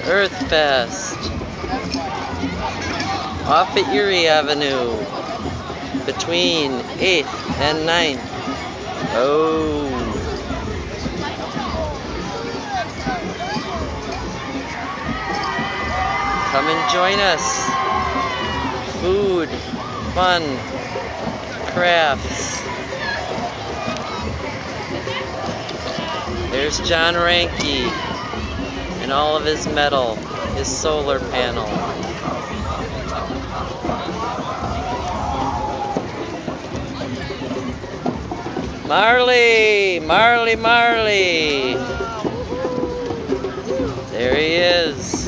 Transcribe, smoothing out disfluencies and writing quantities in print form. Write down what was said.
Earthfest. Off at Erie Avenue. Between 8th and 9th. Oh. Come and join us. Food, fun, crafts. There's John Ranke and all of his metal, his solar panel. Marley! Marley, Marley! There he is.